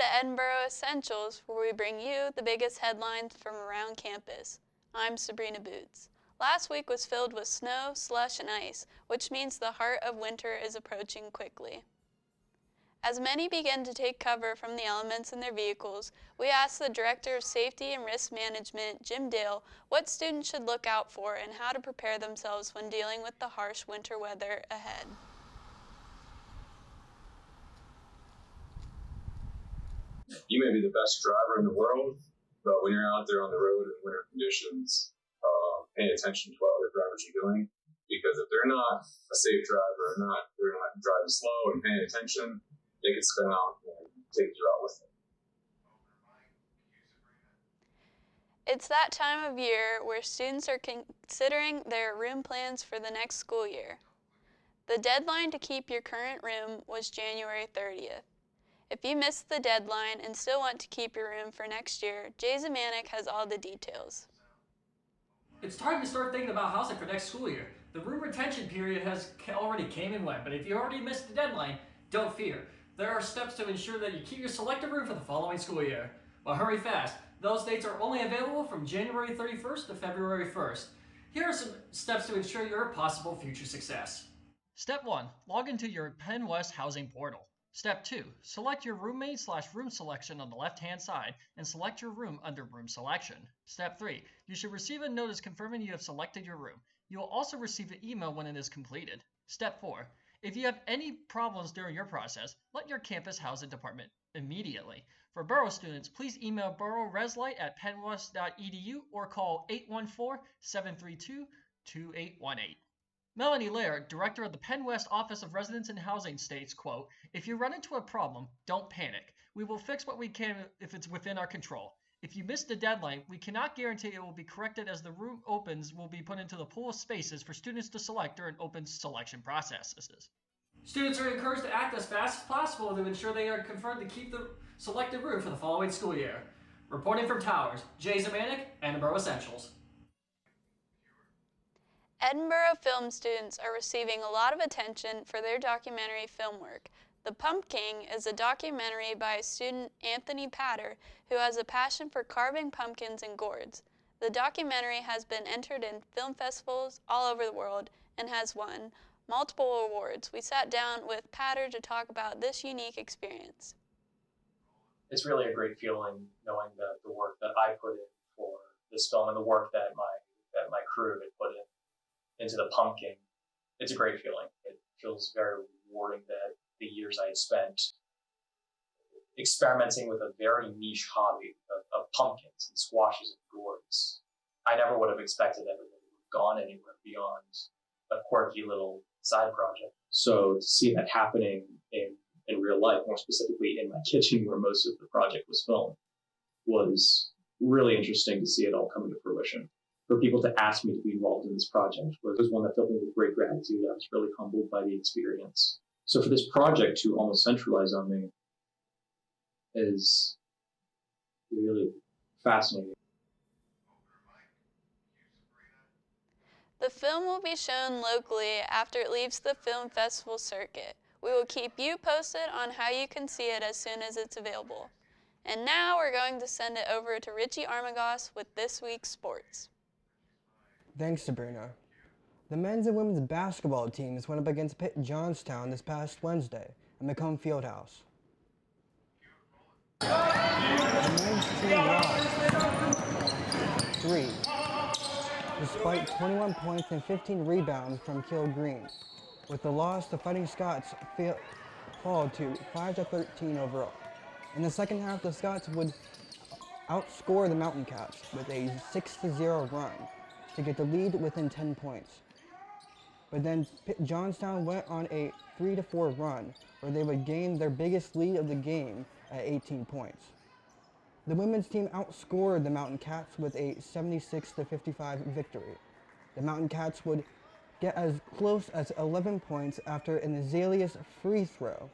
to Edinboro Essentials, where we bring you the biggest headlines from around campus. I'm Sabrina Bootz. Last week was filled with snow, slush, and ice, which means the heart of winter is approaching quickly. As many begin to take cover from the elements in their vehicles, we asked the Director of Safety and Risk Management, Jim Dale, what students should look out for and how to prepare themselves when dealing with the harsh winter weather ahead. You may be the best driver in the world, but when you're out there on the road in winter conditions, pay attention to what other drivers are doing, because if they're not a safe driver, they're not driving slow and paying attention, they can spin out and take you out with them. It's that time of year where students are considering their room plans for the next school year. The deadline to keep your current room was January 30th. If you missed the deadline and still want to keep your room for next year, Jay Zamanek has all the details. It's time to start thinking about housing for next school year. The room retention period has already came and went, but if you already missed the deadline, don't fear. There are steps to ensure that you keep your selected room for the following school year. But hurry fast. Those dates are only available from January 31st to February 1st. Here are some steps to ensure your possible future success. Step 1. Log into your Penn West housing portal. Step 2. Select your roommate/room selection on the left-hand side and select your room under room selection. Step 3. You should receive a notice confirming you have selected your room. You will also receive an email when it is completed. Step 4. If you have any problems during your process, let your campus housing department immediately. For borough students, please email boroughreslight@pennwest.edu or call 814-732-2818. Melanie Laird, director of the Penn West Office of Residence and Housing, states, quote, "If you run into a problem, don't panic. We will fix what we can if it's within our control. If you miss the deadline, we cannot guarantee it will be corrected as the room opens will be put into the pool of spaces for students to select during open selection processes." Students are encouraged to act as fast as possible to ensure they are confirmed to keep the selected room for the following school year. Reporting from Towers, Jay Zamanek, Edinboro Essentials. Edinboro film students are receiving a lot of attention for their documentary film work. The Pumpkin is a documentary by student Anthony Patter, who has a passion for carving pumpkins and gourds. The documentary has been entered in film festivals all over the world and has won multiple awards. We sat down with Patter to talk about this unique experience. It's really a great feeling knowing that the work that I put in for this film and the work that my crew had put into the pumpkin, it's a great feeling. It feels very rewarding that the years I had spent experimenting with a very niche hobby of pumpkins and squashes and gourds. I never would have expected that it would have gone anywhere beyond a quirky little side project. So to see that happening in real life, more specifically in my kitchen where most of the project was filmed, was really interesting to see it all come to fruition. For people to ask me to be involved in this project was one that filled me with great gratitude. I was really humbled by the experience. So for this project to almost centralize on me is really fascinating. The film will be shown locally after it leaves the film festival circuit. We will keep you posted on how you can see it as soon as it's available. And now we're going to send it over to Richie Armagost with this week's sports. Thanks, Sabrina. The men's and women's basketball teams went up against Pitt Johnstown this past Wednesday at McComb Fieldhouse. The men's team lost 3, despite 21 points and 15 rebounds from Kill Green. With the loss, the Fighting Scots fall to 5-13 overall. In the second half, the Scots would outscore the Mountain Cats with a 6-0 run to get the lead within 10 points. But then Johnstown went on a 3-4 run where they would gain their biggest lead of the game at 18 points. The women's team outscored the Mountain Cats with a 76-55 victory. The Mountain Cats would get as close as 11 points after an Azalea's free throw,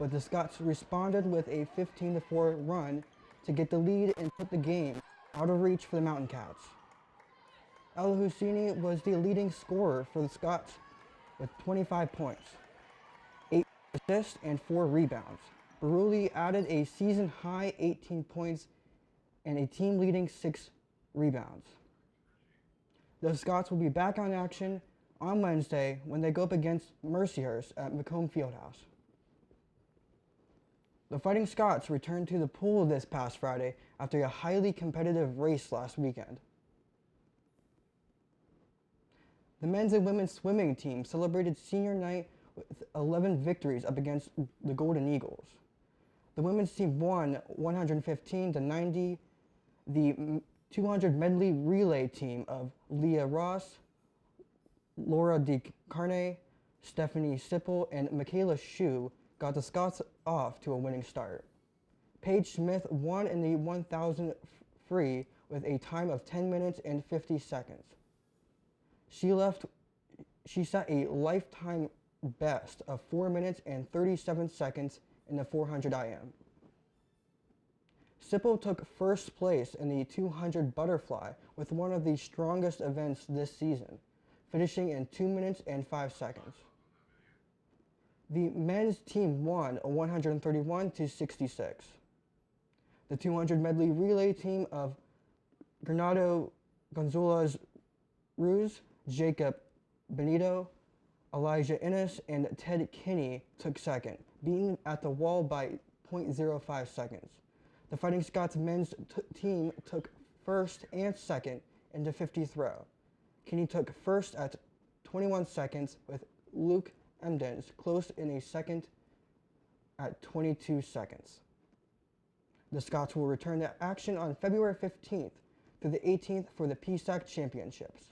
but the Scots responded with a 15-4 run to get the lead and put the game out of reach for the Mountain Cats. El Husseini was the leading scorer for the Scots with 25 points, 8 assists, and 4 rebounds. Beruli added a season-high 18 points and a team-leading 6 rebounds. The Scots will be back on action on Wednesday when they go up against Mercyhurst at Macomb Fieldhouse. The Fighting Scots returned to the pool this past Friday after a highly competitive race last weekend. The men's and women's swimming team celebrated senior night with 11 victories up against the Golden Eagles. The women's team won 115-90. The 200 medley relay team of Leah Ross, Laura DeCarne, Stephanie Sipple, and Michaela Shue got the Scots off to a winning start. Paige Smith won in the 1,000 free with a time of 10 minutes and 50 seconds. She set a lifetime best of 4 minutes and 37 seconds in the 400 IM. Sipple took first place in the 200 butterfly with one of the strongest events this season, finishing in 2 minutes and 5 seconds. The men's team won 131-66. The 200 medley relay team of Granado Gonzalez Ruz, Jacob Benito, Elijah Innes, and Ted Kinney took second, beaten at the wall by 0.05 seconds. The Fighting Scots men's team took first and second in the 50 throw. Kinney took first at 21 seconds, with Luke Emdens close in a second at 22 seconds. The Scots will return to action on February 15th through the 18th for the PSAC Championships.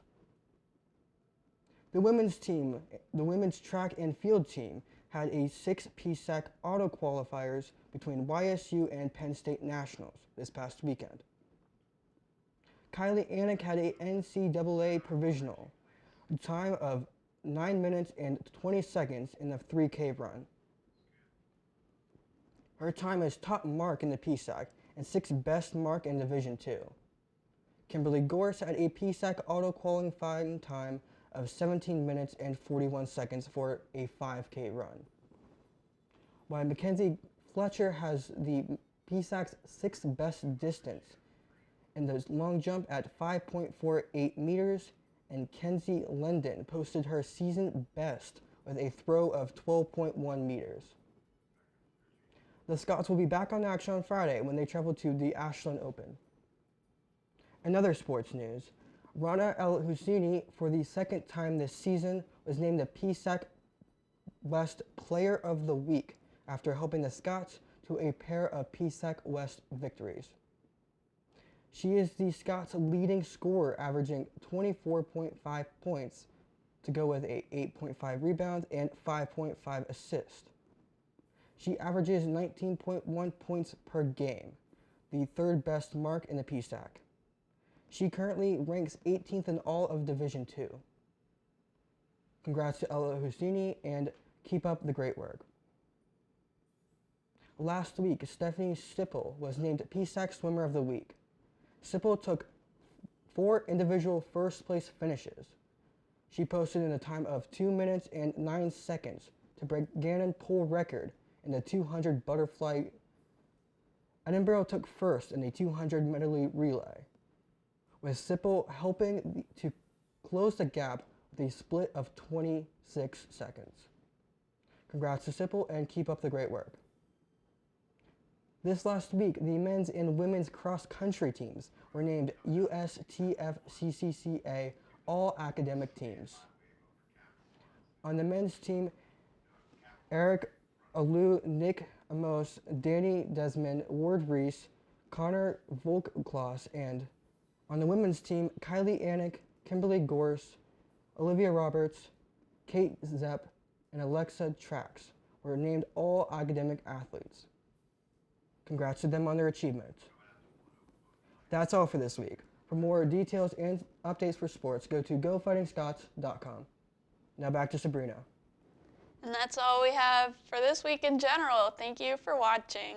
The women's track and field team had a 6 PSAC auto qualifiers between YSU and Penn State Nationals this past weekend. Kylie Anick had a NCAA provisional time of 9 minutes and 20 seconds in the 3K run. Her time is top mark in the PSAC and 6th best mark in Division II. Kimberly Gorse had a PSAC auto qualifying time of 17 minutes and 41 seconds for a 5K run. While Mackenzie Fletcher has the PSAC's 6th best distance in the long jump at 5.48 meters, and Kenzie Lendon posted her season best with a throw of 12.1 meters. The Scots will be back on action on Friday when they travel to the Ashland Open. In other sports news, Rana El Husseini, for the second time this season, was named the PSAC West Player of the Week after helping the Scots to a pair of PSAC West victories. She is the Scots' leading scorer, averaging 24.5 points to go with 8.5 rebounds and 5.5 assists. She averages 19.1 points per game, the 3rd best mark in the PSAC. She currently ranks 18th in all of Division II. Congrats to Ella Husseini and keep up the great work. Last week, Stephanie Sipple was named PSAC Swimmer of the Week. Sipple took 4 individual first place finishes. She posted in a time of 2 minutes and 9 seconds to break Gannon Pool record in the 200 butterfly. Edinboro took first in the 200 medley relay, with Sipple helping to close the gap with a split of 26 seconds. Congrats to Sipple and keep up the great work. This last week, the men's and women's cross-country teams were named USTFCCCA All-Academic Teams. On the men's team, Eric Alou, Nick Amos, Danny Desmond, Ward Reese, Connor Volkgloss, and on the women's team, Kylie Anick, Kimberly Gorse, Olivia Roberts, Kate Zepp, and Alexa Trax were named All-Academic Athletes. Congrats to them on their achievements. That's all for this week. For more details and updates for sports, go to GoFightingScots.com. Now back to Sabrina. And that's all we have for this week in general. Thank you for watching.